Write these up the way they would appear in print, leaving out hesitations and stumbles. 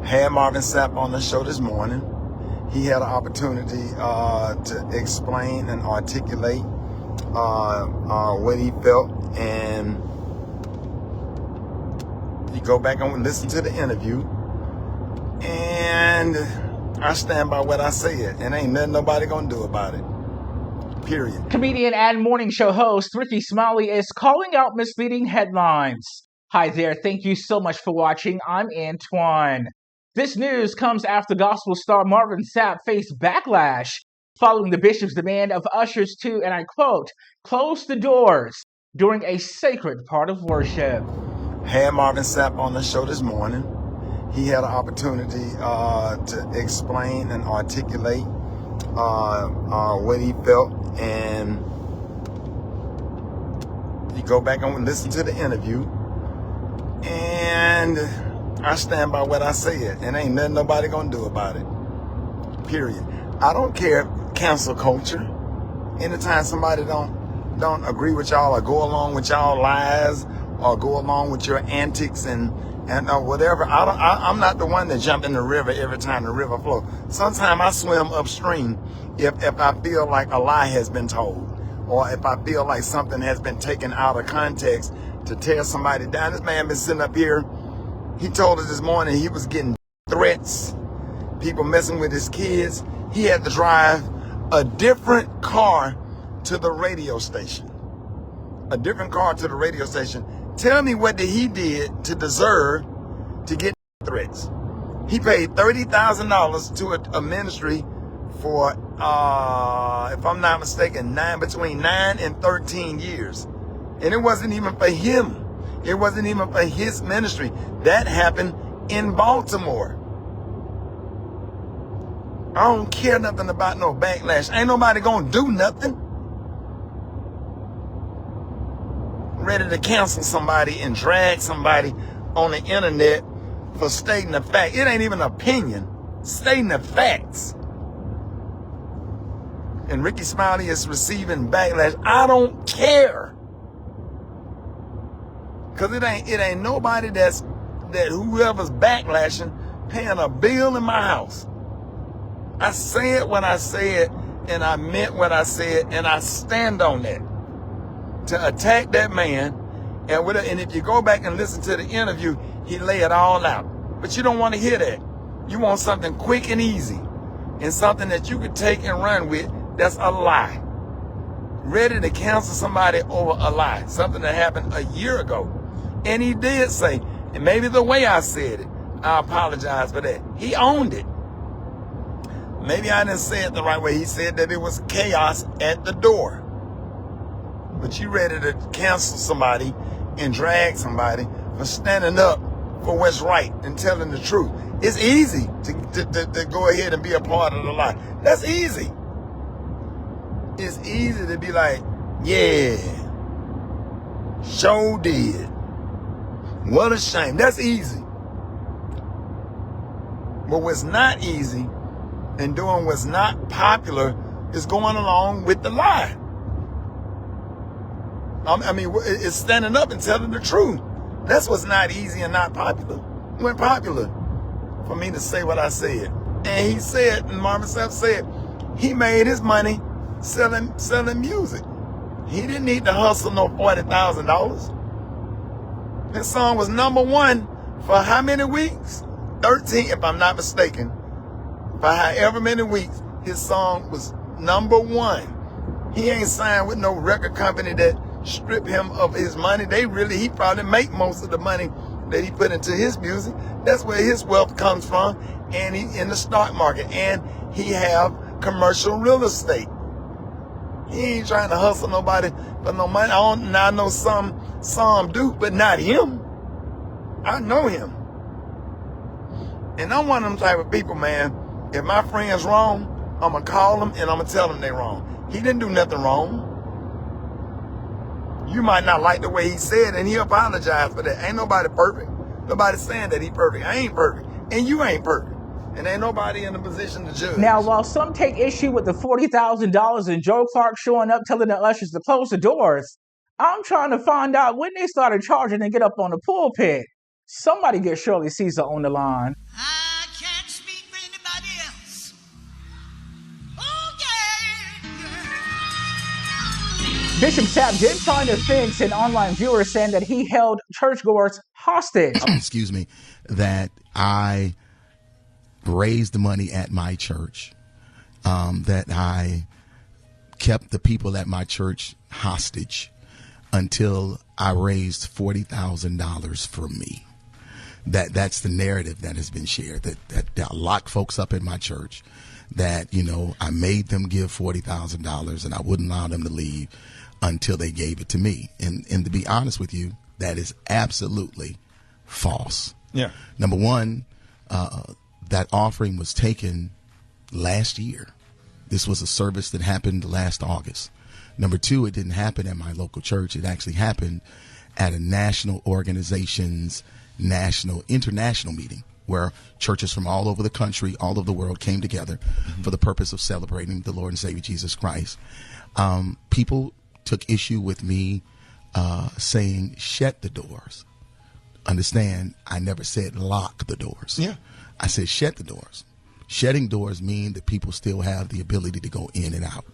Had Marvin Sapp on the show this morning. He had an opportunity to explain and articulate what he felt, and you go back and listen to the interview, and I stand by what I said, and ain't nothing nobody gonna do about it. Period. Comedian and morning show host Rickey Smiley is calling out misleading headlines. Hi there, thank you so much for watching. I'm Antoine. This news comes after gospel star Marvin Sapp faced backlash following the bishop's demand of ushers to, and I quote, close the doors during a sacred part of worship. Had Marvin Sapp on the show this morning. He had an opportunity to explain and articulate what he felt, and you go back and listen to the interview, and I stand by what I said, and ain't nothing nobody gonna do about it. Period. I don't care. Cancel culture. Anytime somebody don't agree with y'all or go along with y'all lies or go along with your antics and whatever, I'm not the one that jump in the river every time the river flows. Sometimes I swim upstream if I feel like a lie has been told, or if I feel like something has been taken out of context to tear somebody down. This man been sitting up here. He told us this morning he was getting threats, people messing with his kids. He had to drive a different car to the radio station. A different car to the radio station. Tell me what he did to deserve to get threats. He paid $30,000 to a ministry for, if I'm not mistaken, between 9 and 13 years. And it wasn't even for him. It wasn't even for his ministry. That happened in Baltimore. I don't care nothing about no backlash. Ain't nobody gonna do nothing. Ready to cancel somebody and drag somebody on the internet for stating a fact. It ain't even an opinion. Stating the facts. And Rickey Smiley is receiving backlash. I don't care. Cause it ain't nobody that whoever's backlashing paying a bill in my house. I said what I said, and I meant what I said, and I stand on that. To attack that man, and if you go back and listen to the interview, he lay it all out. But you don't want to hear that. You want something quick and easy, and something that you could take and run with. That's a lie. Ready to cancel somebody over a lie, something that happened a year ago. And he did say, and maybe the way I said it, I apologize for that. He owned it. Maybe I didn't say it the right way. He said that it was chaos at the door. But you ready to cancel somebody and drag somebody for standing up for what's right and telling the truth. It's easy to go ahead and be a part of the lie. That's easy. It's easy to be like, yeah, sure did. What a shame. That's easy. But what's not easy and doing what's not popular is going along with the lie. I mean, it's standing up and telling the truth. That's what's not easy and not popular. It wasn't popular for me to say what I said. And he said, and Marvin Sapp said, he made his money selling music. He didn't need to hustle no $40,000. His song was #1 for how many weeks? 13, if I'm not mistaken. For however many weeks, his song was #1. He ain't signed with no record company that strip him of his money. He probably make most of the money that he put into his music. That's where his wealth comes from. And he in the stock market. And he have commercial real estate. He ain't trying to hustle nobody for no money. I know some do, but not him. I know him. And I'm one of them type of people, man. If my friend's wrong, I'm going to call them and I'm going to tell them they're wrong. He didn't do nothing wrong. You might not like the way he said, and he apologized for that. Ain't nobody perfect. Nobody saying that he perfect. I ain't perfect. And you ain't perfect. And ain't nobody in a position to judge. Now, while some take issue with the $40,000 and Joe Clark showing up telling the ushers to close the doors, I'm trying to find out when they started charging and get up on the pulpit. Somebody get Shirley Caesar on the line. Bishop Sapp did find offense in online viewers saying that he held churchgoers hostage. Excuse me, that I raised the money at my church, that I kept the people at my church hostage until I raised $40,000 for me. That's the narrative that has been shared, that I locked folks up in my church, that, you know, I made them give $40,000 and I wouldn't allow them to leave until they gave it to me. And to be honest with you, that is absolutely false. Yeah. Number one, that offering was taken last year. This was a service that happened last August. Number two, it didn't happen at my local church. It actually happened at a national organization's international meeting where churches from all over the country, all over the world came together for the purpose of celebrating the Lord and Savior Jesus Christ. People took issue with me saying, shut the doors. Understand, I never said lock the doors. Yeah. I said shut the doors. Shutting doors mean that people still have the ability to go in and out.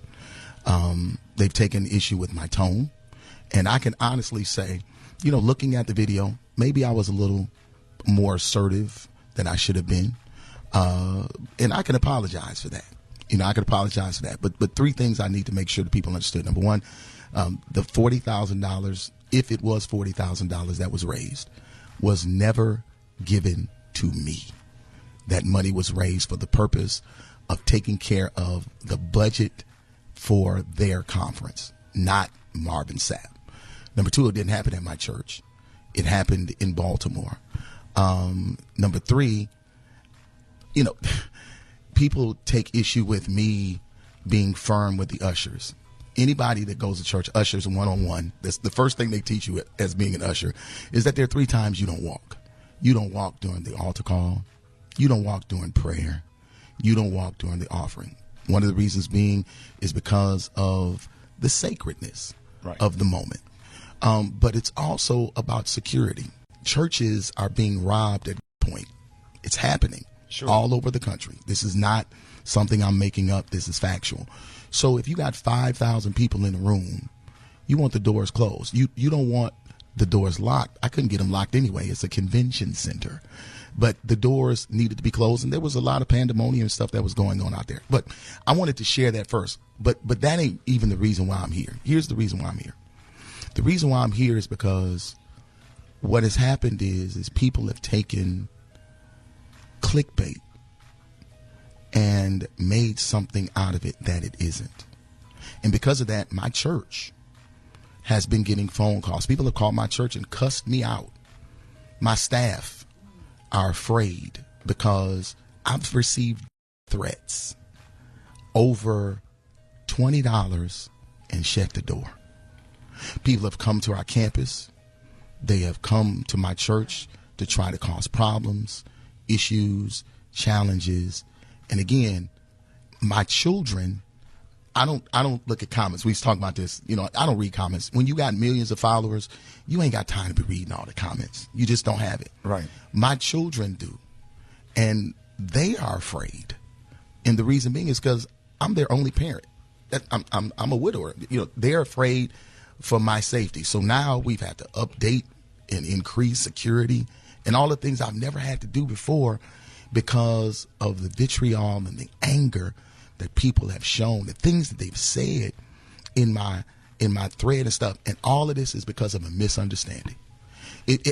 They've taken issue with my tone. And I can honestly say, you know, looking at the video, maybe I was a little more assertive than I should have been. And I can apologize for that. You know, I can apologize for that. But three things I need to make sure the people understood. Number one, the $40,000, if it was $40,000 that was raised, was never given to me. That money was raised for the purpose of taking care of the budget for their conference, not Marvin Sapp. Number two, it didn't happen at my church. It happened in Baltimore. Number three, you know, people take issue with me being firm with the ushers. Anybody that goes to church, ushers one-on-one, that's the first thing they teach you as being an usher, is that there are 3 times you don't walk. You don't walk during the altar call. You don't walk during prayer. You don't walk during the offering. One of the reasons being is because of the sacredness of the moment. But it's also about security. Churches are being robbed at this point. It's happening all over the country. This is not something I'm making up. This is factual. So if you got 5,000 people in a room, you want the doors closed. You don't want the doors locked. I couldn't get them locked anyway. It's a convention center. But the doors needed to be closed, and there was a lot of pandemonium and stuff that was going on out there. But I wanted to share that first. But that ain't even the reason why I'm here. Here's the reason why I'm here. The reason why I'm here is because what has happened is people have taken clickbait and made something out of it that it isn't. And because of that, my church has been getting phone calls. People have called my church and cussed me out. My staff are afraid because I've received threats over $20 and shut the door. People have come to our campus. They have come to my church to try to cause problems, issues, challenges. And again, my children, I don't look at comments. We was talking about this. You know, I don't read comments. When you got millions of followers, you ain't got time to be reading all the comments. You just don't have it. Right. My children do. And they are afraid. And the reason being is because I'm their only parent. I'm a widower. You know, they're afraid for my safety. So now we've had to update and increase security and all the things I've never had to do before because of the vitriol and the anger that people have shown, the things that they've said in my thread and stuff. And all of this is because of a misunderstanding.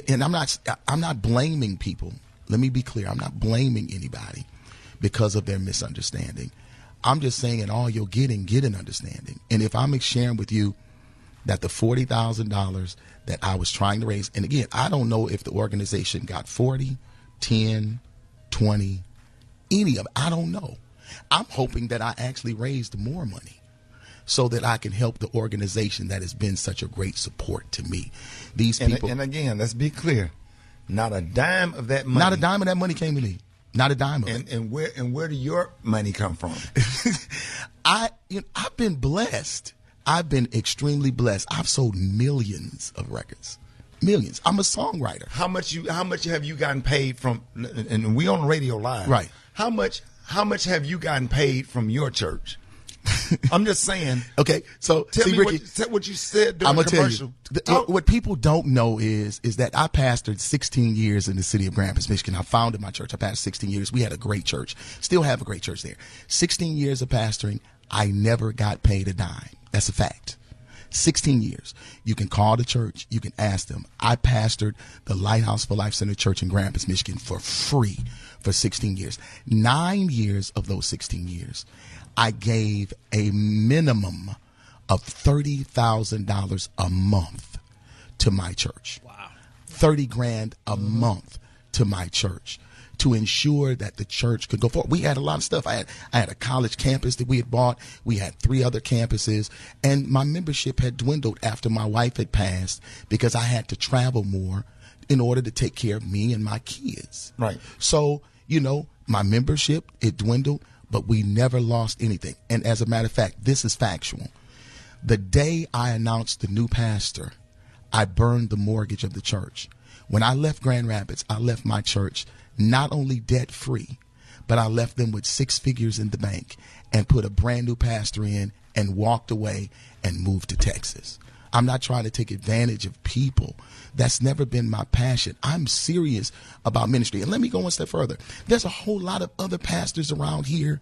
And I'm not blaming people. Let me be clear. I'm not blaming anybody because of their misunderstanding. I'm just saying in all you're getting, get an understanding. And if I'm sharing with you that the $40,000 that I was trying to raise, and again, I don't know if the organization got 40, 10, 20, any of it. I don't know. I'm hoping that I actually raised more money so that I can help the organization that has been such a great support to me. These people. And again, let's be clear. Not a dime of that money. Not a dime of that money came to me. Not a dime of it. And where did your money come from? I've been blessed. I've been extremely blessed. I've sold millions of records. Millions. I'm a songwriter. How much have you gotten paid from? And we on radio live. Right. How much have you gotten paid from your church? I'm just saying. Okay, so Tell me Rickey, what you said during I'm the gonna tell you. commercial. What people don't know is that I pastored 16 years in the city of Grand Rapids, Michigan. I founded my church. I pastored 16 years. We had a great church. Still have a great church there. 16 years of pastoring. I never got paid a dime. That's a fact. 16 years. You can call the church. You can ask them. I pastored the Lighthouse for Life Center Church in Grand Rapids, Michigan for free for 16 years. 9 years of those 16 years, I gave a minimum of $30,000 a month to my church. Wow. 30 grand a month to my church to ensure that the church could go forward. We had a lot of stuff. I had a college campus that we had bought. We had 3 other campuses, and my membership had dwindled after my wife had passed because I had to travel more in order to take care of me and my kids. Right. So, my membership, it dwindled, but we never lost anything. And as a matter of fact, this is factual. The day I announced the new pastor, I burned the mortgage of the church. When I left Grand Rapids, I left my church not only debt free, but I left them with 6 figures in the bank and put a brand new pastor in and walked away and moved to Texas. I'm not trying to take advantage of people. That's never been my passion. I'm serious about ministry. And let me go one step further. There's a whole lot of other pastors around here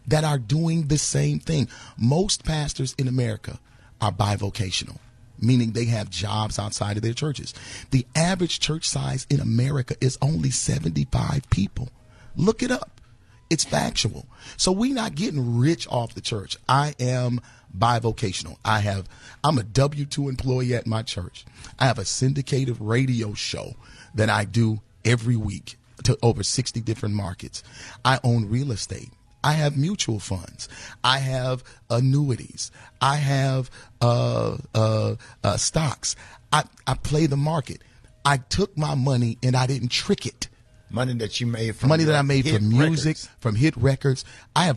that are doing the same thing. Most pastors in America are bivocational, meaning they have jobs outside of their churches. The average church size in America is only 75 people. Look it up. It's factual. So we're not getting rich off the church. I am bivocational. I'm a W-2 employee at my church. I have a syndicated radio show that I do every week to over 60 different markets. I own real estate. I have mutual funds. I have annuities. I have stocks. I play the market. I took my money and I didn't trick it. Money that you made from money that I made from music, records. from hit records. I'm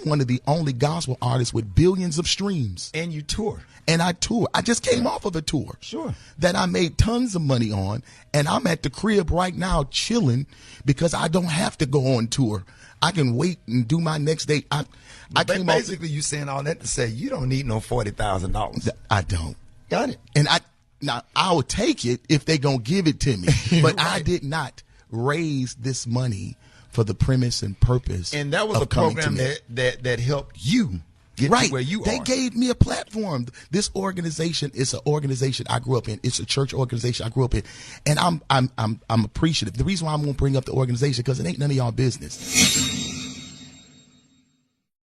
one of the only gospel artists with billions of streams. And you tour. And I tour. I just came off of a tour. Sure. That I made tons of money on. And I'm at the crib right now chilling because I don't have to go on tour. I can wait and do my next date. Basically, you saying all that to say you don't need no $40,000. I don't. Got it. And I will take it if they gonna give it to me. But Right. I did not raise this money for the premise and purpose. And that was a program that helped you get right to where you they are. gave me a platform. This organization is an organization I grew up in. It's a church organization I grew up in, and I'm appreciative. The reason why I'm gonna bring up the organization because it ain't none of y'all business.